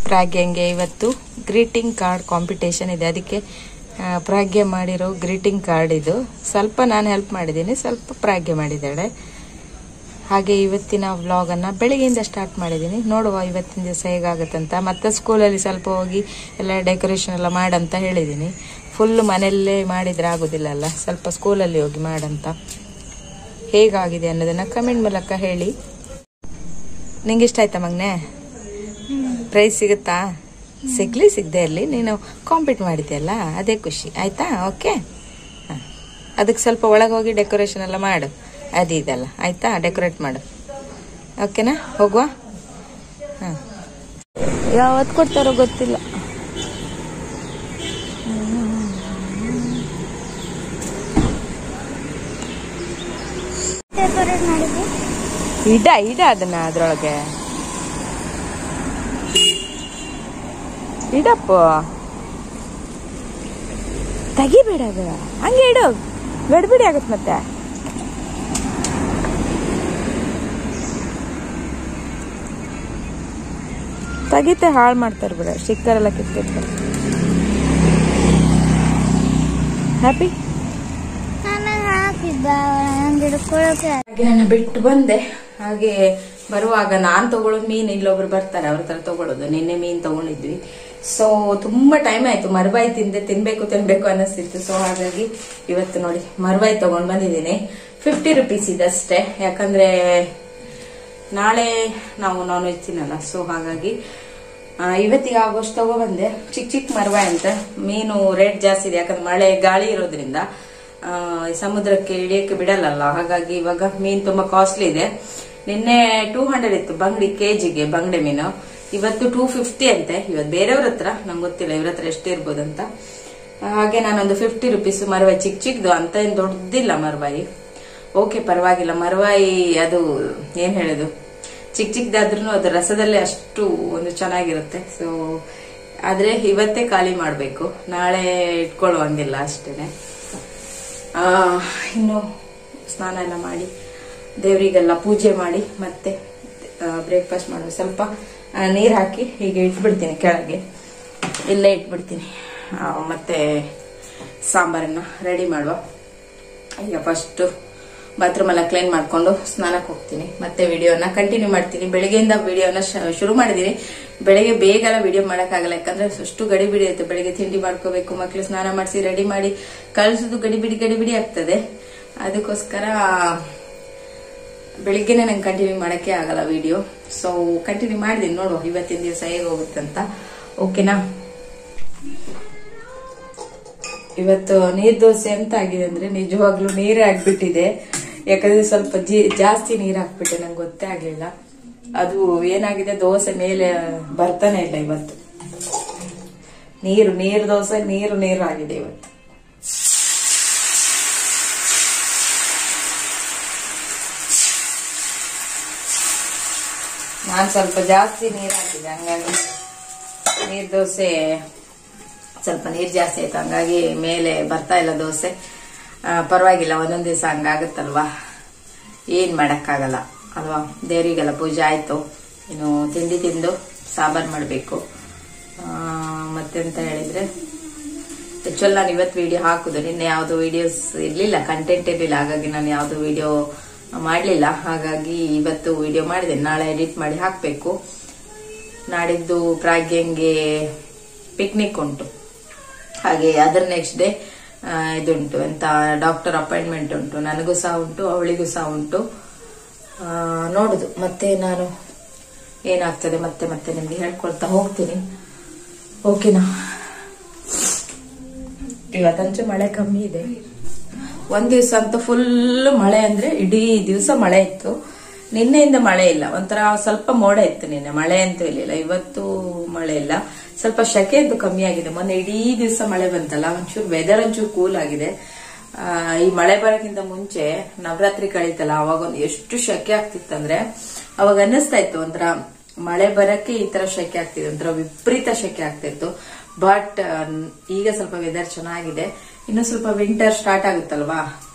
ಪ್ರಾಗ್ಯಂಗೆ ಇವತ್ತು greeting card competition ಇದೆ. ಅದಕ್ಕೆ ಪ್ರಾಗ್ಯ ಮಾಡಿರೋ ಗ್ರೀಟಿಂಗ್ ಕಾರ್ಡ್ ಇದು. ಸ್ವಲ್ಪ ನಾನು ಹೆಲ್ಪ್ ಮಾಡಿದ್ದೀನಿ, ಸ್ವಲ್ಪ ಪ್ರಾಗ್ಯ ಮಾಡಿದ್ದಾಳೆ. ಹಾಗೆ ಇವತ್ತಿನ ವ್ಲಾಗನ್ನು ಬೆಳಗ್ಗೆಯಿಂದ ಸ್ಟಾರ್ಟ್ ಮಾಡಿದ್ದೀನಿ. ನೋಡುವ ಇವತ್ತಿನ ದಿವಸ ಹೇಗಾಗುತ್ತಂತ. ಮತ್ತೆ ಸ್ಕೂಲಲ್ಲಿ ಸ್ವಲ್ಪ ಹೋಗಿ ಎಲ್ಲ ಡೆಕೋರೇಷನ್ ಎಲ್ಲ ಮಾಡಂತ ಹೇಳಿದ್ದೀನಿ. ಫುಲ್ ಮನೆಯಲ್ಲೇ ಮಾಡಿದರೆ ಆಗೋದಿಲ್ಲಲ್ಲ, ಸ್ವಲ್ಪ ಸ್ಕೂಲಲ್ಲಿ ಹೋಗಿ ಮಾಡಂತ. ಹೇಗಾಗಿದೆ ಅನ್ನೋದನ್ನು ಕಮೆಂಟ್ ಮೂಲಕ ಹೇಳಿ. ನಿಂಗೆ ಇಷ್ಟ ಆಯ್ತಾ ಮಗನೇ? ಪ್ರೈಸ್ ಸಿಗುತ್ತಾ? ಸಿಗದೆ ಇರಲಿ, ನೀನು ಕಾಂಪೀಟ್ ಮಾಡಿದ್ಯಲ್ಲ ಅದೇ ಖುಷಿ ಆಯ್ತಾ? ಓಕೆ, ಅದಕ್ಕೆ ಸ್ವಲ್ಪ ಒಳಗೆ ಹೋಗಿ ಡೆಕೋರೇಷನ್ ಎಲ್ಲ ಮಾಡು, ಅದು ಇದೆಲ್ಲ ಆಯ್ತಾ? ಡೆಕೋರೇಟ್ ಮಾಡು, ಓಕೆನಾ? ಹೋಗುವ. ಹಾಂ, ಯಾವತ್ತು ಕೊಡ್ತಾರೋ ಗೊತ್ತಿಲ್ಲ. ಇಡ ಅದನ್ನ ಅದ್ರೊಳಗೆ ಇಡಪ್ಪ, ತೆಗಿಬೇಡ, ಅದು ಹಂಗೆ ಇಡು, ಗಡ್ಬಿಡಿ ಆಗತ್ ಮತ್ತೆ. ತೆಗಿತೆ ಹಾಳು ಮಾಡ್ತಾರೆ ಬಿಡ, ಸ್ಟಿಕ್ಕರ್ ಎಲ್ಲ ಕಿತ್ತಿರ್ತಾರೆ. ಹ್ಯಾಪಿ ನಾನು ಬಿಟ್ಟು ಬಂದೆ. ಹಾಗೆ ಬರುವಾಗ ನಾನ್ ತಗೊಳ್ಳೋದು ಮೀನ್ ಇಲ್ಲೊಬ್ರು ಬರ್ತಾರೆ, ಅವ್ರ ತರ ತಗೊಳ್ಳೋದು. ನಿನ್ನೆ ಮೀನ್ ತಗೊಂಡಿದ್ವಿ. ಸೊ ತುಂಬಾ ಟೈಮ್ ಆಯ್ತು, ಮರ್ವಾಯಿ ತಿನ್ಬೇಕು ಅನ್ನಿಸ್ತಿತ್ತು. ಸೊ ಹಾಗಾಗಿ ಇವತ್ತು ನೋಡಿ ಮರ್ವಾಯಿ ತಗೊಂಡ್ ಬಂದಿದ್ದೀನಿ. 50 ರೂಪೀಸ್ ಇದಷ್ಟೇ, ಯಾಕಂದ್ರೆ ನಾಳೆ ನಾವು ನಾನ್ ವೆಜ್ ತಿನ್ನಲ್ಲ. ಸೊ ಹಾಗಾಗಿ ಇವತ್ತಿಗೆ ಆಗೋಷ್ಟು ತಗೊಬಂದೆ. ಚಿಕ್ಕ ಮರ್ವಾಯಿ ಅಂತ. ಮೀನು ರೇಟ್ ಜಾಸ್ತಿ ಇದೆ, ಯಾಕಂದ್ರೆ ಮಳೆ ಗಾಳಿ ಇರೋದ್ರಿಂದ ಸಮುದ್ರಕ್ಕೆ ಇಳಿಯಕ್ಕೆ ಬಿಡಲ್ಲ. ಹಾಗಾಗಿ ಇವಾಗ ಮೀನ್ ತುಂಬಾ ಕಾಸ್ಟ್ಲಿ ಇದೆ. ನಿನ್ನೆ 200 ಇತ್ತು ಬಂಗಡಿ ಕೆಜಿಗೆ, ಬಂಗಡೆ ಮೀನು. ಇವತ್ತು 250 ಅಂತೆ. ಇವತ್ತು ಬೇರೆಯವ್ರ ಹತ್ರ, ನಂಗೆ ಗೊತ್ತಿಲ್ಲ ಇವ್ರ ಹತ್ರ ಎಷ್ಟು ಇರ್ಬೋದಂತ. ಹಾಗೆ ನಾನೊಂದು 50 ರೂಪೀಸ್ ಮರ್ವಾಯಿ, ಚಿಕ್ಕದು ಅಂತ ಏನ್ ದೊಡ್ಡದಿಲ್ಲ ಮರ್ವಾಯಿ. ಓಕೆ, ಪರವಾಗಿಲ್ಲ. ಮರ್ವಾಯಿ ಅದು ಏನ್ ಹೇಳುದು, ಚಿಕ್ಕದಾದ್ರೂ ಅದು ರಸದಲ್ಲೇ ಅಷ್ಟು ಒಂದು ಚೆನ್ನಾಗಿರುತ್ತೆ. ಸೊ ಆದ್ರೆ ಇವತ್ತೇ ಖಾಲಿ ಮಾಡ್ಬೇಕು, ನಾಳೆ ಇಟ್ಕೊಳ್ಳುವಂಗಿಲ್ಲ ಅಷ್ಟೇನೆ. ಇನ್ನು ಸ್ನಾನ ಎಲ್ಲ ಮಾಡಿ ದೇವರಿಗೆಲ್ಲ ಪೂಜೆ ಮಾಡಿ ಮತ್ತೆ ಬ್ರೇಕ್ಫಾಸ್ಟ್ ಮಾಡುವ. ಸ್ವಲ್ಪ ನೀರು ಹಾಕಿ ಹೀಗೆ ಇಟ್ಬಿಡ್ತೀನಿ, ಕೆಳಗೆ ಇಲ್ಲೇ ಇಟ್ಬಿಡ್ತೀನಿ. ಮತ್ತೆ ಸಾಂಬಾರನ್ನ ರೆಡಿ ಮಾಡುವ. ಈಗ ಫಸ್ಟ್ ಬಾತ್ರೂಮ್ ಎಲ್ಲ ಕ್ಲೀನ್ ಮಾಡ್ಕೊಂಡು ಸ್ನಾನಕ್ಕೆ ಹೋಗ್ತೀನಿ. ಮತ್ತೆ ವಿಡಿಯೋನ ಕಂಟಿನ್ಯೂ ಮಾಡ್ತೀನಿ. ಬೆಳಗ್ಗೆಯಿಂದ ವಿಡಿಯೋನ ಶುರು ಮಾಡಿದೀನಿ. ಬೆಳಗ್ಗೆ ಬೇಗ ಎಲ್ಲ ವಿಡಿಯೋ ಮಾಡಕ್ಕಾಗಲ್ಲ, ಯಾಕಂದ್ರೆ ಅಷ್ಟು ಗಡಿಬಿಡಿ ಇರುತ್ತೆ. ಬೆಳಗ್ಗೆ ತಿಂಡಿ ಮಾಡ್ಕೋಬೇಕು, ಮಕ್ಳು ಸ್ನಾನ ಮಾಡಿಸಿ ರೆಡಿ ಮಾಡಿ ಕಳ್ಸೋದು ಗಡಿಬಿಡಿ ಆಗ್ತದೆ. ಅದಕ್ಕೋಸ್ಕರ ಬೆಳಿಗ್ಗೆನೆ ನಂಗೆ ಕಂಟಿನ್ಯೂ ಮಾಡಕ್ಕೆ ಆಗಲ್ಲ ವಿಡಿಯೋ. ಸೊ ಕಂಟಿನ್ಯೂ ಮಾಡಿದೀನಿ, ನೋಡುವ ಇವತ್ತಿನ ದಿವಸ ಹೇಗೆ ಹೋಗುತ್ತಂತ. ಓಕೆನಾ? ಇವತ್ತು ನೀರ್ ದೋಸೆ ಅಂತ ಆಗಿದೆ ಅಂದ್ರೆ ನಿಜವಾಗ್ಲೂ ನೀರೇ ಆಗ್ಬಿಟ್ಟಿದೆ. ಯಾಕಂದ್ರೆ ಸ್ವಲ್ಪ ಜಾಸ್ತಿ ನೀರ್ ಹಾಕ್ಬಿಟ್ಟೆ, ನಂಗೆ ಗೊತ್ತೇ ಆಗ್ಲಿಲ್ಲ. ಅದು ಏನಾಗಿದೆ, ದೋಸೆ ಮೇಲೆ ಬರ್ತಾನೆ ಇಲ್ಲ ಇವತ್ತು. ನೀರು ದೋಸೆ ನೀರು ಆಗಿದೆ ಇವತ್ತು. ನಾನು ಸ್ವಲ್ಪ ಜಾಸ್ತಿ ನೀರು ಹಾಕಿದೆ, ಹಂಗಾಗಿ ನೀರ್ ದೋಸೆ ಸ್ವಲ್ಪ ನೀರ್ ಜಾಸ್ತಿ ಆಯ್ತು, ಹಂಗಾಗಿ ಮೇಲೆ ಬರ್ತಾ ಇಲ್ಲ ದೋಸೆ. ಪರವಾಗಿಲ್ಲ, ಒಂದೊಂದ್ ದಿವಸ ಹಂಗಾಗತ್ತಲ್ವಾ, ಏನ್ ಮಾಡಕ್ಕಾಗಲ್ಲ ಅಲ್ವಾ. ದೇವರಿಗೆಲ್ಲ ಪೂಜೆ ಆಯ್ತು. ಇನ್ನು ತಿಂಡಿ ತಿಂದು ಸಾಂಬಾರ್ ಮಾಡಬೇಕು. ಮತ್ತೆಂತ ಹೇಳಿದ್ರೆ, ಆಕ್ಚುಲ್ ನಾನು ಇವತ್ತು ವಿಡಿಯೋ ಹಾಕುದು, ನಿನ್ನೆ ಯಾವ್ದು ವಿಡಿಯೋಸ್ ಇರ್ಲಿಲ್ಲ, ಕಂಟೆಂಟ್ ಇರ್ಲಿಲ್ಲ. ಹಾಗಾಗಿ ನಾನು ಯಾವ್ದು ವಿಡಿಯೋ ಮಾಡ್ಲಿಲ್ಲ. ಹಾಗಾಗಿ ಇವತ್ತು ವಿಡಿಯೋ ಮಾಡಿದೆ. ನಾಳೆ ಎಡಿಟ್ ಮಾಡಿ ಹಾಕ್ಬೇಕು. ನಾಡಿದ್ದು ಪ್ರಾಗ್ಯಂಗೆ ಪಿಕ್ನಿಕ್ ಉಂಟು. ಹಾಗೆ ಅದರ ನೆಕ್ಸ್ಟ್ ಡೇ ಇದುಂಟು ಎಂತ, ಡಾಕ್ಟರ್ ಅಪಾಯಿಂಟ್ಮೆಂಟ್ ಉಂಟು. ನನಗೂ ಸಹ ಉಂಟು, ಅವಳಿಗೂ ಸಹ ಉಂಟು. ನೋಡುದು ಮತ್ತೆ ನಾನು ಏನಾಗ್ತದೆ ಮತ್ತೆ ನಿಮ್ಗೆ ಹೇಳ್ಕೊಳ್ತಾ ಹೋಗ್ತೀನಿ. ಓಕೆನಾ? ಇವತ್ತಂಚು ಮಳೆ ಕಮ್ಮಿ ಇದೆ. ಒಂದ್ ದಿವ್ಸ ಅಂತೂ ಫುಲ್ ಮಳೆ, ಅಂದ್ರೆ ಇಡೀ ದಿವಸ ಮಳೆ ಇತ್ತು. ನಿನ್ನೆಯಿಂದ ಮಳೆ ಇಲ್ಲ, ಒಂಥರ ಸ್ವಲ್ಪ ಮೋಡ ಇತ್ತು ನಿನ್ನೆ, ಮಳೆ ಅಂತೂ ಇರ್ಲಿಲ್ಲ. ಇವತ್ತು ಮಳೆ ಇಲ್ಲ, ಸ್ವಲ್ಪ ಶೆಕೆ ಅಂತೂ ಕಮ್ಮಿ ಆಗಿದೆ. ಮೊನ್ನೆ ಇಡೀ ದಿವಸ ಮಳೆ ಬಂತಲ್ಲ, ಒಂಚೂರು ವೆದರ್ ಒಂಚೂರು ಕೂಲ್ ಆಗಿದೆ. ಈ ಮಳೆ ಬರೋಕ್ಕಿಂತ ಮುಂಚೆ ನವರಾತ್ರಿ ಕಳೀತಲ್ಲ, ಅವಾಗ ಒಂದು ಎಷ್ಟು ಶೆಕೆ ಆಗ್ತಿತ್ತಂದ್ರೆ ಅವಾಗ ಅನ್ನಿಸ್ತಾ ಇತ್ತು ಒಂಥರ ಮಳೆ ಬರಕ್ಕೆ ಈ ತರ ಶೆಕೆ ಆಗ್ತಿದೆ, ಒಂಥರ ವಿಪರೀತ ಶೆಕೆ ಆಗ್ತಿತ್ತು. ಬಟ್ ಈಗ ಸ್ವಲ್ಪ ವೆದರ್ ಚೆನ್ನಾಗಿದೆ. ಇನ್ನು ಸ್ವಲ್ಪ ವಿಂಟರ್ ಸ್ಟಾರ್ಟ್ ಆಗುತ್ತಲ್ವಾ,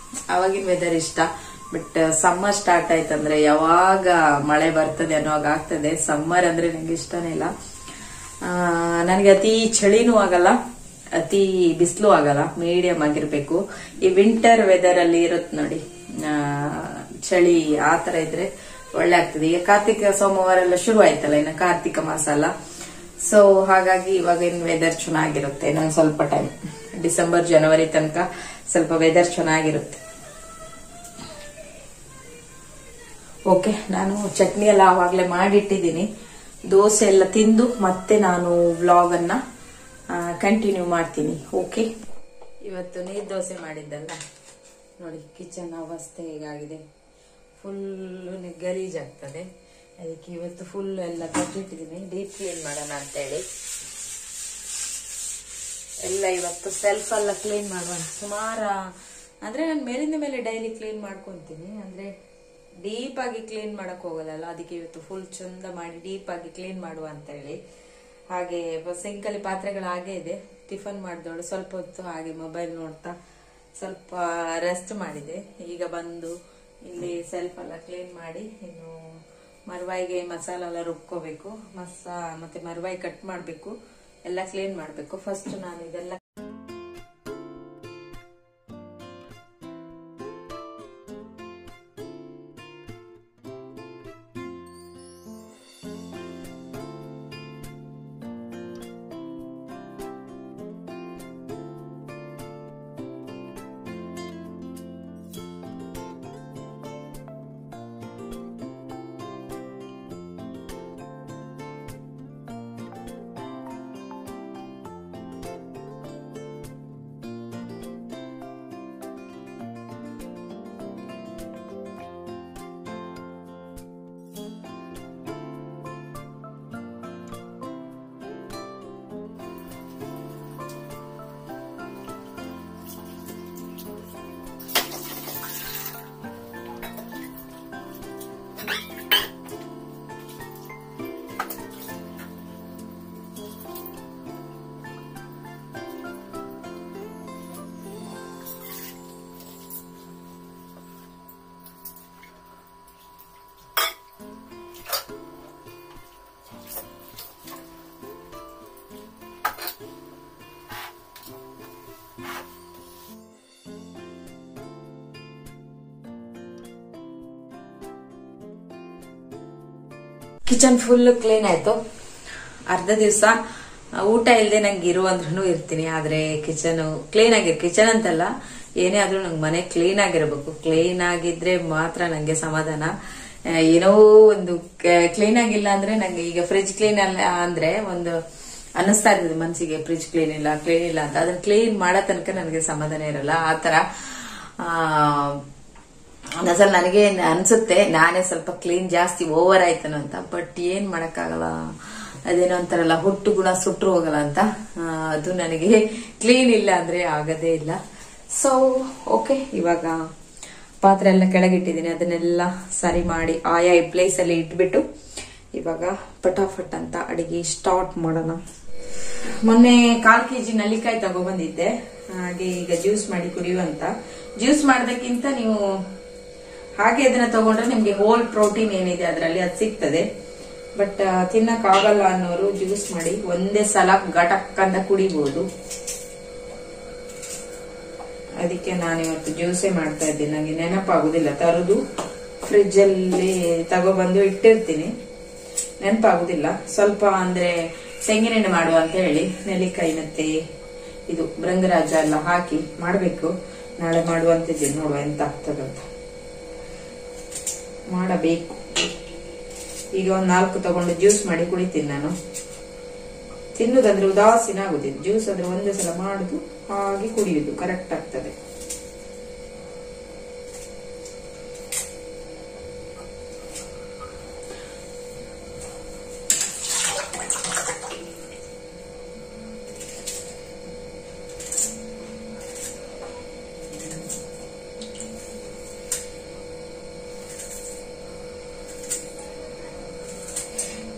ಅವಾಗಿನ ವೆದರ್ ಇಷ್ಟ. ಬಟ್ ಸಮ್ಮರ್ ಸ್ಟಾರ್ಟ್ ಆಯ್ತಂದ್ರೆ ಯಾವಾಗ ಮಳೆ ಬರ್ತದೆ ಅನ್ನೋವಾಗ ಆಗ್ತದೆ. ಸಮ್ಮರ್ ಅಂದ್ರೆ ನಂಗೆ ಇಷ್ಟನೇ ಇಲ್ಲ. ನನಗೆ ಅತಿ ಚಳಿನೂ ಆಗಲ್ಲ, ಅತಿ ಬಿಸಿಲು ಆಗಲ್ಲ, ಮೀಡಿಯಂ ಆಗಿರ್ಬೇಕು. ಈ ವಿಂಟರ್ ವೆದರ್ ಅಲ್ಲಿ ಇರುತ್ತೆ ನೋಡಿ, ಚಳಿ ಆತರ ಇದ್ರೆ ಒಳ್ಳೆ ಆಗ್ತದೆ. ಈಗ ಕಾರ್ತಿಕ ಸೋಮವಾರ ಎಲ್ಲ ಶುರು ಆಯ್ತಲ್ಲ, ಇನ್ನು ಕಾರ್ತಿಕ ಮಾಸ ಅಲ್ಲ. ಸೊ ಹಾಗಾಗಿ ಇವಾಗಿನ ವೆದರ್ ಚೆನ್ನಾಗಿರುತ್ತೆ. ಇನ್ನೊಂದು ಸ್ವಲ್ಪ ಟೈಮ್, ಡಿಸೆಂಬರ್ ಜನವರಿ ತನಕ ಸ್ವಲ್ಪ ವೆದರ್ ಚೆನ್ನಾಗಿರುತ್ತೆ. ಓಕೆ, ನಾನು ಚಟ್ನಿ ಎಲ್ಲ ಆವಾಗಲೇ ಮಾಡಿಟ್ಟಿದ್ದೀನಿ. ದೋಸೆ ಎಲ್ಲ ತಿಂದು ಮತ್ತೆ ನಾನು ವ್ಲಾಗ್ ಅನ್ನ ಕಂಟಿನ್ಯೂ ಮಾಡ್ತೀನಿ. ಓಕೆ, ಇವತ್ತು ನೀರ್ ದೋಸೆ ಮಾಡಿದ್ದಲ್ಲ ನೋಡಿ, ಕಿಚನ್ ಅವಸ್ಥೆ ಹೇಗಾಗಿದೆ, ಫುಲ್ ಗಲೀಜಾಗ್ತದೆ. ಅದಕ್ಕೆ ಇವತ್ತು ಫುಲ್ ಎಲ್ಲ ಕಟ್ಟಿಟ್ಟಿದ್ದೀನಿ, ಡೀಪ್ ಕ್ಲೀನ್ ಮಾಡೋಣ ಅಂತೇಳಿ. ಎಲ್ಲ ಇವತ್ತು ಸೆಲ್ಫ್ ಎಲ್ಲ ಕ್ಲೀನ್ ಮಾಡುವ ಸುಮಾರು, ಅಂದ್ರೆ ನಾನು ಮೇಲಿಂದ ಮೇಲೆ ಡೈಲಿ ಕ್ಲೀನ್ ಮಾಡ್ಕೊಂತೀನಿ, ಅಂದ್ರೆ ಡೀಪ್ ಆಗಿ ಕ್ಲೀನ್ ಮಾಡಕ್ ಹೋಗಲ್ಲ. ಅದಕ್ಕೆ ಇವತ್ತು ಫುಲ್ ಚಂದ ಮಾಡಿ ಡೀಪ್ ಆಗಿ ಕ್ಲೀನ್ ಮಾಡುವ ಅಂತ ಹೇಳಿ. ಹಾಗೆ ಸಿಂಕಲ್ಲಿ ಪಾತ್ರೆಗಳು ಹಾಗೆ ಇದೆ. ಟಿಫನ್ ಮಾಡಿದವಳು ಸ್ವಲ್ಪ ಹೊತ್ತು ಹಾಗೆ ಮೊಬೈಲ್ ನೋಡ್ತಾ ಸ್ವಲ್ಪ ರೆಸ್ಟ್ ಮಾಡಿದೆ. ಈಗ ಬಂದು ಇಲ್ಲಿ ಸೆಲ್ಫ್ ಎಲ್ಲ ಕ್ಲೀನ್ ಮಾಡಿ ಇನ್ನು ಮರ್ವಾಯಿಗೆ ಮಸಾಲ ಎಲ್ಲ ರುಬ್ಕೋಬೇಕು, ಮತ್ತೆ ಮರ್ವಾಯಿ ಕಟ್ ಮಾಡ್ಬೇಕು, ಎಲ್ಲ ಕ್ಲೀನ್ ಮಾಡ್ಬೇಕು. ಫಸ್ಟ್ ನಾನು ಇದೆಲ್ಲ ಕಿಚನ್ ಫುಲ್ ಕ್ಲೀನ್ ಆಯ್ತು. ಅರ್ಧ ದಿವಸ ಊಟ ಇಲ್ಲದೆ ನಂಗೆ ಇರು ಅಂದ್ರೂ ಇರ್ತೀನಿ, ಆದ್ರೆ ಕಿಚನ್ ಕ್ಲೀನ್ ಆಗಿರ್, ಕಿಚನ್ ಅಂತಲ್ಲ ಏನೇ ಆದ್ರೂ ನಂಗೆ ಮನೆ ಕ್ಲೀನ್ ಆಗಿರ್ಬೇಕು. ಕ್ಲೀನ್ ಆಗಿದ್ರೆ ಮಾತ್ರ ನಂಗೆ ಸಮಾಧಾನ. ಏನೋ ಒಂದು ಕ್ಲೀನ್ ಆಗಿಲ್ಲ ಅಂದ್ರೆ ನಂಗೆ, ಈಗ ಫ್ರಿಜ್ ಕ್ಲೀನ್ ಅಲ್ಲ ಅಂದ್ರೆ ಒಂದು ಅನ್ನಿಸ್ತಾ ಇರ್ತದೆ ಮನ್ಸಿಗೆ, ಫ್ರಿಜ್ ಕ್ಲೀನ್ ಇಲ್ಲ ಅಂತ. ಅದನ್ನ ಕ್ಲೀನ್ ಮಾಡೋ ತನಕ ನನಗೆ ಸಮಾಧಾನ ಇರಲ್ಲ. ಆತರ ಒಂದೊಂದ್ಸಲ ನನಗೆ ಅನ್ಸುತ್ತೆ ನಾನೇ ಸ್ವಲ್ಪ ಕ್ಲೀನ್ ಜಾಸ್ತಿ ಓವರ್ ಆಯ್ತಾನ ಅಂತ. ಬಟ್ ಏನ್ ಮಾಡಕ್ಕಾಗಲ್ಲ, ಅದೇನೋ ಅಂತಾರಲ್ಲ, ಹುಟ್ಟು ಗುಣ ಸುಟ್ರು ಹೋಗಲ್ಲ ಅಂತ. ಅದು ನನಗೆ ಕ್ಲೀನ್ ಇಲ್ಲ ಅಂದ್ರೆ ಆಗದೇ ಇಲ್ಲ. ಸೊ ಓಕೆ, ಇವಾಗ ಪಾತ್ರೆ ಎಲ್ಲ ಕೆಳಗಿಟ್ಟಿದ್ದೀನಿ, ಅದನ್ನೆಲ್ಲ ಸರಿ ಮಾಡಿ ಆಯಾ ಪ್ಲೇಸ್ ಅಲ್ಲಿ ಇಟ್ಬಿಟ್ಟು ಇವಾಗ ಪಟಾಫಟ್ ಅಂತ ಅಡಿಗೆ ಸ್ಟಾರ್ಟ್ ಮಾಡೋಣ. ಮೊನ್ನೆ 1/4 kg ನಲ್ಲಿಕಾಯಿ ತಗೊಬಂದಿದ್ದೆ, ಹಾಗೆ ಈಗ ಜ್ಯೂಸ್ ಮಾಡಿ ಕುಡಿಯುವಂತ. ಜ್ಯೂಸ್ ಮಾಡೋದಕ್ಕಿಂತ ನೀವು ಹಾಗೆ ಅದನ್ನ ತಗೊಂಡ್ರೆ ನಿಮ್ಗೆ ಹೋಲ್ ಪ್ರೋಟೀನ್ ಏನಿದೆ ಅದರಲ್ಲಿ ಅದು ಸಿಗ್ತದೆ. ಬಟ್ ತಿನ್ನಕ್ ಆಗಲ್ಲ ಅನ್ನೋರು ಜ್ಯೂಸ್ ಮಾಡಿ ಒಂದೇ ಸಲ ಘಟಕ್ ಅಂತ ಕುಡಿಬಹುದು. ಅದಕ್ಕೆ ನಾನು ಇವತ್ತು ಜ್ಯೂಸೇ ಮಾಡ್ತಾ ಇದ್ದೀನಿ. ನನಗೆ ನೆನಪಾಗುದಿಲ್ಲ, ತರುದು ಫ್ರಿಜ್ ಅಲ್ಲಿ ತಗೊಬಂದು ಇಟ್ಟಿರ್ತೀನಿ, ನೆನಪಾಗುದಿಲ್ಲ. ಸ್ವಲ್ಪ ಅಂದ್ರೆ ತೆಂಗಿನೆಣ್ಣೆ ಮಾಡುವ ಅಂತ ಹೇಳಿ ನೆಲ್ಲಿಕಾಯಿ ಮತ್ತೆ ಇದು ಭೃಂಗರಾಜ ಎಲ್ಲ ಹಾಕಿ ಮಾಡ್ಬೇಕು. ನಾಳೆ ಮಾಡುವಂತಿದ್ದೀನಿ, ನೋಡುವ ಎಂತ ಆಗ್ತದಂತ. ಮಾಡಬೇಕು. ಈಗ ಒಂದು 4 ತಗೊಂಡು ಜ್ಯೂಸ್ ಮಾಡಿ ಕುಡಿತೀನಿ ನಾನು. ತಿನ್ನುದಂದ್ರೆ ಉದಾಸೀನ ಆಗುದಿಲ್ಲ, ಜ್ಯೂಸ್ ಆದ್ರೆ ಒಂದೇ ಸಲ ಮಾಡುದು ಹಾಗೆ ಕುಡಿಯುದು ಕರೆಕ್ಟ್ ಆಗ್ತದೆ.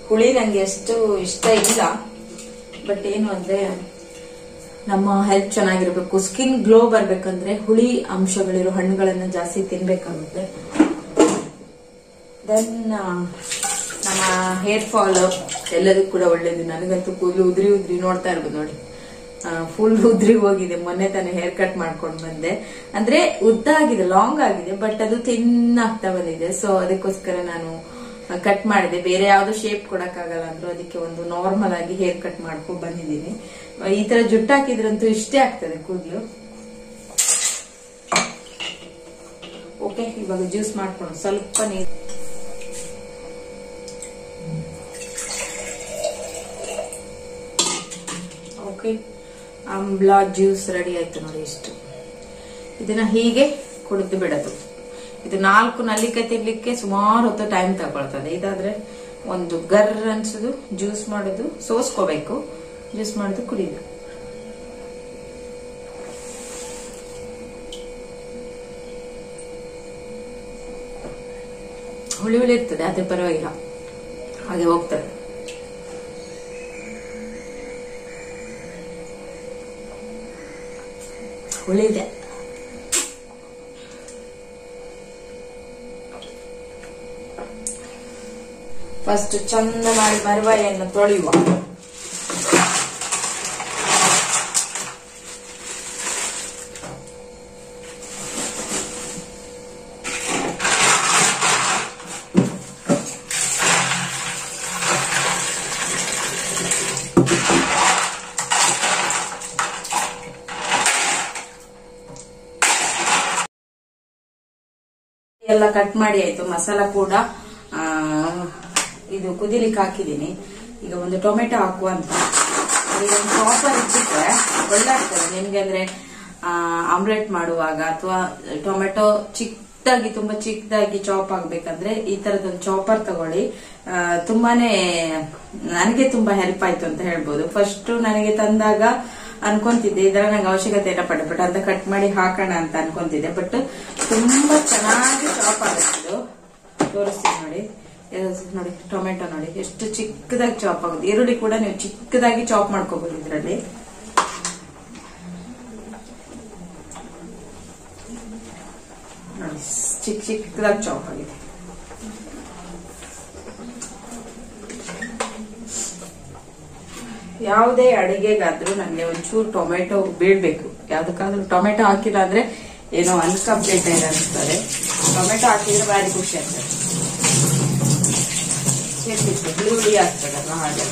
ಹುಳಿ ನಂಗೆ ಎಷ್ಟು ಇಷ್ಟ ಇಲ್ಲ, ಬಟ್ ಏನು ಅಂದ್ರೆ ನಮ್ಮ ಹೆಲ್ತ್ ಚೆನ್ನಾಗಿರ್ಬೇಕು, ಸ್ಕಿನ್ ಗ್ಲೋ ಬರ್ಬೇಕಂದ್ರೆ ಹುಳಿ ಅಂಶಗಳಿರೋ ಹಣ್ಣುಗಳನ್ನ ಜಾಸ್ತಿ ತಿನ್ಬೇಕಾಗುತ್ತೆ. ದೆನ್ ನಮ್ಮ ಹೇರ್ ಫಾಲ್ ಎಲ್ಲದಕ್ಕೂ ಕೂಡ ಒಳ್ಳೇದು. ನನಗಂತೂ ಕೂದಲು ಉದ್ರಿ ಉದ್ರಿ ನೋಡ್ತಾ ಇರ್ಬೋದು ನೋಡಿ, ಫುಲ್ ಉದ್ರಿ ಹೋಗಿದೆ. ಮೊನ್ನೆ ತಾನೇ ಹೇರ್ ಕಟ್ ಮಾಡ್ಕೊಂಡು ಬಂದೆ. ಅಂದ್ರೆ ಉದ್ದ ಆಗಿದೆ, ಲಾಂಗ್ ಆಗಿದೆ, ಬಟ್ ಅದು ತಿನ್ ಆಗ್ತಾ ಬಂದಿದೆ. ಸೊ ಅದಕ್ಕೋಸ್ಕರ ನಾನು ಕಟ್ ಮಾಡಿದೆ. ಬೇರೆ ಯಾವ್ದು ಶೇಪ್ ಕೊಡಕ್ಕಾಗಲ್ಲ ಅಂದ್ರು ಅದಕ್ಕೆ ಒಂದು ನಾರ್ಮಲ್ ಆಗಿ ಹೇರ್ ಕಟ್ ಮಾಡ್ಕೊಂಡು ಬಂದಿದ್ದೀನಿ. ಈ ತರ ಜುಟ್ಟು ಹಾಕಿದ್ರಂತೂ ಇಷ್ಟೇ ಆಗ್ತದೆ ಕೂದಲು. ಓಕೆ, ಇವಾಗ ಜ್ಯೂಸ್ ಮಾಡ್ಕೊಂಡು ಸ್ವಲ್ಪ ನೀರು. ಓಕೆ, ಆಮ್ಲ ಜ್ಯೂಸ್ ರೆಡಿ ಆಯ್ತು ನೋಡಿ. ಇಷ್ಟು ಇದನ್ನ ಹೀಗೆ ಕುಡಿದು ಬಿಡೋದು. ಇದು 4 ನಲ್ಲಿಕಾಯಿ ತಿನ್ಲಿಕ್ಕೆ ಸುಮಾರು ಹೊತ್ತು ಟೈಮ್ ತಗೊಳ್ತದೆ. ಇದಾದ್ರೆ ಒಂದು ಗರ್ ಅನ್ಸೋದು, ಜ್ಯೂಸ್ ಮಾಡೋದು, ಸೋಸ್ಕೋಬೇಕು, ಜ್ಯೂಸ್ ಮಾಡೋದು, ಕುಡಿಯೋದು. ಹುಳಿ ಹುಳಿ ಇರ್ತದೆ, ಅದೇ ಪರವಾಗಿಲ್ಲ, ಹಾಗೆ ಹೋಗ್ತದೆ. ಹುಳಿ ಇದೆ. ಫಸ್ಟ್ ಚಂದ ಮಾಡಿ ಮರವಾಯಿಯನ್ನು ತೊಳೆಯುವ. ಎಲ್ಲ ಕಟ್ ಮಾಡಿ ಆಯ್ತು. ಮಸಾಲ ಕೂಡ ಇದು ಕುದಿಲಿಕ್ಕೆ ಹಾಕಿದೀನಿ. ಈಗ ಒಂದು ಟೊಮೆಟೊ ಹಾಕುವ ಅಂತ. ಈಗ ಒಂದು ಚಾಪರ್ ಇಟ್ಬಿಟ್ರೆ ಒಳ್ಳೆ ಆಗ್ತದೆ ನಿಮ್ಗೆ. ಅಂದ್ರೆ ಆಮ್ಲೆಟ್ ಮಾಡುವಾಗ ಅಥವಾ ಟೊಮೆಟೊ ಚಿಕ್ಕದಾಗಿ, ತುಂಬಾ ಚಿಕ್ಕದಾಗಿ ಚಾಪ್ ಆಗ್ಬೇಕಂದ್ರೆ ಈ ತರದೊಂದು ಚಾಪರ್ ತಗೊಳ್ಳಿ. ತುಂಬಾನೇ ನನಗೆ ತುಂಬಾ ಹೆಲ್ಪ್ ಆಯ್ತು ಅಂತ ಹೇಳ್ಬೋದು. ಫಸ್ಟ್ ನನಗೆ ತಂದಾಗ ಅನ್ಕೊಂತಿದ್ದೆ ಇದರ ನಂಗೆ ಅವಶ್ಯಕತೆ ಇಲ್ಲ, ಪಟ ಅಂತ ಕಟ್ ಮಾಡಿ ಹಾಕೋಣ ಅಂತ ಅನ್ಕೊಂತಿದ್ದೆ. ಬಟ್ ತುಂಬಾ ಚೆನ್ನಾಗಿ ಚಾಪ್ ಆಗುತ್ತೆ. ತೋರಿಸ್ತೀನಿ ನೋಡಿ. ನೋಡಿ ಟೊಮೆಟೊ ನೋಡಿ ಎಷ್ಟು ಚಿಕ್ಕದಾಗಿ ಚಾಪ್ ಆಗುತ್ತೆ. ಈರುಳ್ಳಿ ಕೂಡ ನೀವು ಚಿಕ್ಕದಾಗಿ ಚಾಪ್ ಮಾಡ್ಕೋಬಹುದು ಇದರಲ್ಲಿ. ನೋಡಿ ಚಿಕ್ಕದಾಗಿ ಚಾಪ್ ಆಗಿದೆ. ಯಾವುದೇ ಅಡಿಗೆಗಾದ್ರೂ ನನಗೆ ಒಂಚೂರು ಟೊಮೆಟೊ ಬೀಳ್ಬೇಕು. ಯಾವ್ದಕ್ಕಾದ್ರೂ ಟೊಮೆಟೊ ಹಾಕಿಲ್ಲ ಅಂದ್ರೆ ಏನೋ ಅನ್ಕಂಪ್ಲೀಟ್ ಅನಿಸ್ತದೆ. ಟೊಮೆಟೊ ಹಾಕಿದ್ರೆ ಭಾರಿ ಖುಷಿ ಆಗ್ತದೆ. ಈರುಳ್ಳಿ ಆಗ್ತದಲ್ಲ ಹಾಗೆ.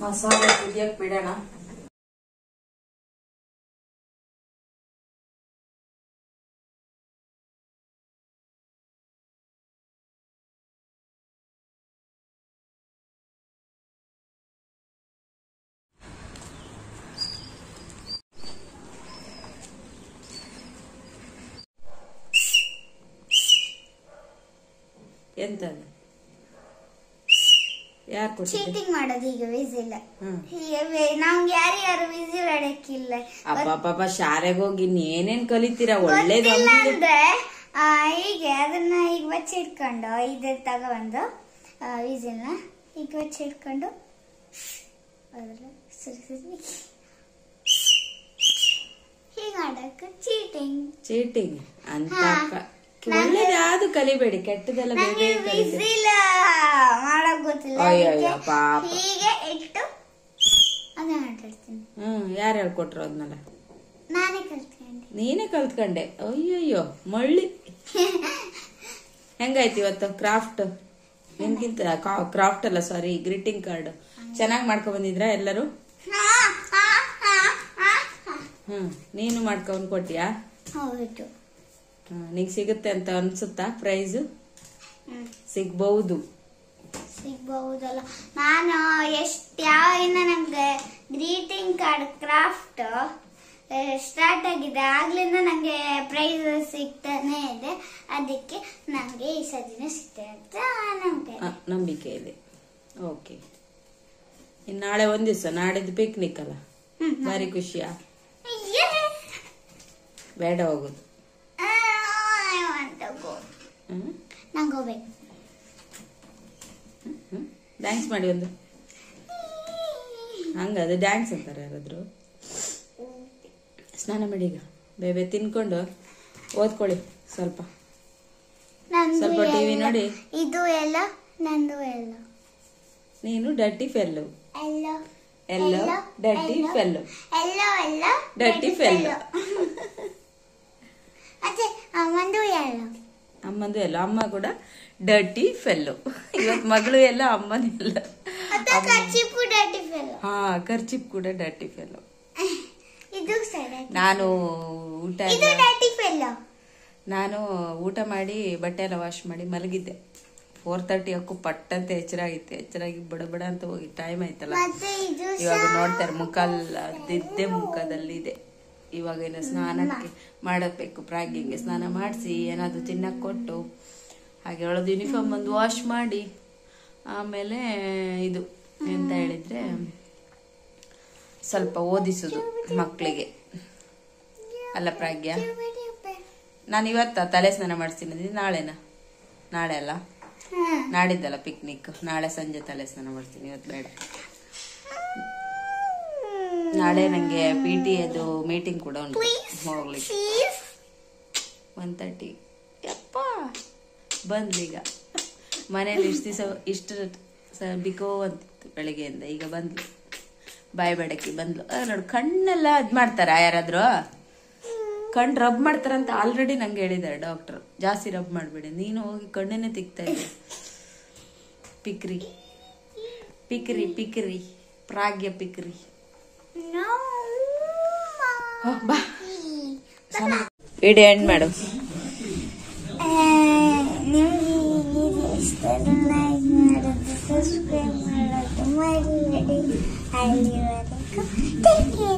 ಮಸಾಲೆ ಕುದಿಯಕ್ ಬಿಡೋಣ. ಎಂತ ಚೀಟಿಂಗ್ ಮಾಡೋದು ಈಗ ವಿಸಿಲ್. ನಮ್ಗೆ ಯಾರು ವಿಸಿಲ್ ಅಡಕ್ಕಿಲ್ಲ. ಅಪ್ಪ ಶಾಲೆಗೆ ಹೋಗಿ ಏನೇನ್ ಕಲಿತೀರಾ? ಒಳ್ಳೇದು ಅಂದ್ರೆ ಹೀಗೆ ಅದನ್ನ ಈಗ ಬಚ್ಚಿಟ್ಕೊಂಡು ಇದ್ರ ತಗೊಂಡು ವಿಸಿಲ್ನ ಈಗ ಬಚ್ಚಿಟ್ಕೊಂಡು ಹೀಗೆ ಮಾಡಕ್ಕೆ ಚೀಟಿಂಗ್ ಅಂತ. ಒಳ್ಳೇದು ಯಾವ್ದು ಕಲಿಬೇಡಿ, ಕೆಟ್ಟದೆಲ್ಲ ವಿಸಿಲ್ ಮಾಡಕ್ ಗೊತ್ತಿಲ್ಲ. ಹೀಗೆ ಇಟ್ಟು ಅದೇ ಮಾತಾಡ್ತೀನಿ. ಯಾರು ಹೇಳ್ಕೊಟ್ರು ಅದನ್ನೆಲ್ಲ? ನಾನೇ ಕಲ್ತ್ಕೊಂಡೆ. ನೀನೇ ಕಲ್ತ್ಕೊಂಡೆ? ಅಯ್ಯಯ್ಯೋ ಮಳ್ಳಿ. ಹೆಂಗಾಯ್ತು ಇವತ್ತು ಕ್ರಾಫ್ಟ್? ನಿನ್ಗಿಂತ ಕ್ರಾಫ್ಟ್ ಅಲ್ಲ, ಸಾರಿ, ಗ್ರೀಟಿಂಗ್ ಕಾರ್ಡ್ ಚೆನ್ನಾಗಿ ಮಾಡ್ಕೊ ಬಂದಿದ್ರ ಎಲ್ಲರೂ? ನೀನು ಮಾಡ್ಕೊಂಡ್ ಕೊಟ್ಟಿಯಾ? ಹೌದು. ನಿಂಗೆ ಸಿಗುತ್ತೆ ಅಂತ ಅನ್ಸುತ್ತಾ? ಪ್ರೈಸ್ ಸಿಗ್ಬಹುದಲ್ಲ. ನಾನು ಯಾವಿಂದ ನಂಗೆ ಗ್ರೀಟಿಂಗ್ ಕಾರ್ಡ್ ಕ್ರಾಫ್ಟ್ ಸ್ಟಾರ್ಟ್ ಆಗಿದೆ ಆಗ್ಲಿಂದ ನಂಗೆ ಪ್ರೈಸ್ ಸಿಗ್ತಾನೆ ಇದೆ. ಅದಕ್ಕೆ ನಂಗೆ ಈ ಸದಿನ ಸಿಗ್ತದೆ ಅಂತ ನಂಬಿಕೆ ಇದೆ. ಓಕೆ, ಇನ್ನು ನಾಳೆ ಒಂದ್ ದಿವಸ, ನಾಡಿದ್ದು ಪಿಕ್ನಿಕ್ ಅಲ್ಲ? ಭಾರಿ ಖುಷಿಯಾ? ಬೇಡ ಹೋಗುದು. ನಂಗೆ ಹೋಗ್ಬೇಕು. ಡ್ಯಾನ್ಸ್ ಮಾಡಿ ಒಂದು. ಹಂಗದು ಡ್ಯಾನ್ಸ್ ಅಂತಾರೆ ಯಾರಾದ್ರು. ಸ್ನಾನ ಮಾಡಿ ಈಗ ಬೇಬೆ ತಿನ್ಕೊಂಡು ಓದ್ಕೊಳ್ಳಿ ಸ್ವಲ್ಪ. ಸ್ವಲ್ಪ ಟಿವಿ ನೋಡಿ. ಇದು ಎಲ್ಲ ನಂದು ಎಲ್ಲ. ನೀನು ಡರ್ಟಿ ಫೆಲ್ಲು. ಎಲ್ಲೋ ಎಲ್ಲೋ ಡರ್ಟಿ ಫೆಲ್ಲು. ಎಲ್ಲೋ ಎಲ್ಲ ಡರ್ಟಿ ಫೆಲ್ಲು. ಮತ್ತೆ ಅಮ್ಮಂದು ಎಲ್ಲ. ಅಮ್ಮಂದು ಎಲ್ಲ. ಅಮ್ಮ ಕೂಡ ಡರ್ಟಿ ಫೆಲ್ಲು. ಇವತ್ತು ಮಗಳು ಎಲ್ಲ ಅಮ್ಮನ ಎಲ್ಲ. Kerchief dirty ಫೆಲ್ಲು. ಹಾ, ಕರ್ಚಿಪ್ ಕೂಡ ಡರ್ಟಿ ಫೆಲ್ಲು. ಇದು ನಾನು ಊಟ ನಾನು ಊಟ ಮಾಡಿ ಬಟ್ಟೆ ಎಲ್ಲ ವಾಶ್ ಮಾಡಿ ಮಲಗಿದ್ದೆ. 4:30 ಅಕ್ಕೂ ಪಟ್ಟಂತೆ ಎಚ್ಚರಾಗಿತ್ತೆ. ಎಚ್ಚರಾಗಿ ಬಡ ಅಂತ ಹೋಗಿ ಟೈಮ್ ಆಯ್ತಲ್ಲ. ಇವಾಗ ನೋಡ್ತಾರೆ ಮುಖದಿದ್ದೆ ಮುಖದಲ್ಲಿದೆ. ಇವಾಗ ಏನು ಸ್ನಾನಕ್ಕೆ ಮಾಡಬೇಕು. ಪ್ರಾಗ್ಯಂಗೆ ಸ್ನಾನ ಮಾಡಿಸಿ ಏನಾದ್ರು ತಿನ್ನಕ್ ಕೊಟ್ಟು ಹಾಗೆ ಅವಳದು ಯೂನಿಫಾರ್ಮ್ ಒಂದು ವಾಶ್ ಮಾಡಿ ಆಮೇಲೆ ಇದು ಎಂತ ಹೇಳಿದ್ರೆ ಸ್ವಲ್ಪ ಓದಿಸುದು ಮಕ್ಕಳಿಗೆ ಅಲ್ಲ ಪ್ರಾಗ್ಯ. ನಾನು ಇವತ್ತ ತಲೆ ಸ್ನಾನ ಮಾಡಿಸ್ತೀನಿ. ನಾಳೆನಾ? ನಾಳೆ ಅಲ್ಲ, ನಾಡಿದ್ದಲ್ಲ ಪಿಕ್ನಿಕ್. ನಾಳೆ ಸಂಜೆ ತಲೆ ಸ್ನಾನ ಮಾಡ್ತೀನಿ, ಇವತ್ತು ಬೇಡ. ನಾಳೆ ನಂಗೆ PT ಅದು ಮೀಟಿಂಗ್ ಕೂಡ ಉಂಟು ಹೋಗ್ಲಿಕ್ಕೆ. 1:30. ಯಪ್ಪ ಬಂದ್ಲೀಗ. ಮನೇಲಿ ಇಷ್ಟು ಬಿಕೋ ಅಂತಿತ್ತು ಬೆಳಿಗ್ಗೆಯಿಂದ. ಈಗ ಬಂದ್ಲು, ಬಾಯಿ ಬಡಕಿ ಬಂದ್ಲು. ನೋಡು ಕಣ್ಣೆಲ್ಲ ಅದ್ ಮಾಡ್ತಾರ ಯಾರಾದ್ರು. ಕಣ್ಣು ರಬ್ ಮಾಡ್ತಾರಂತ ಆಲ್ರೆಡಿ ನಂಗೆ ಹೇಳಿದ್ದಾರೆ ಡಾಕ್ಟರ್. ಜಾಸ್ತಿ ರಬ್ ಮಾಡ್ಬೇಡಿ, ನೀನು ಹೋಗಿ ಕಣ್ಣನ್ನೇ ತಿಕ್ತಾ ಇದ್ದೆ. ಪಿಕ್ರಿ ಪಿಕ್ರಿ ಪಿಕ್ರಿ ಪ್ರಾಗ್ಯ ಪಿಕ್ರಿ. ಬಾ ವಿಡಿಯೋ ಎಂಡ್ ಮಾಡು. ಸಬ್ಸ್ಕ್ರೈಬ್ ಮಾಡೋದು ಮರಿಬೇಡಿ. ಅಲ್ಲಿವರೆಗೂ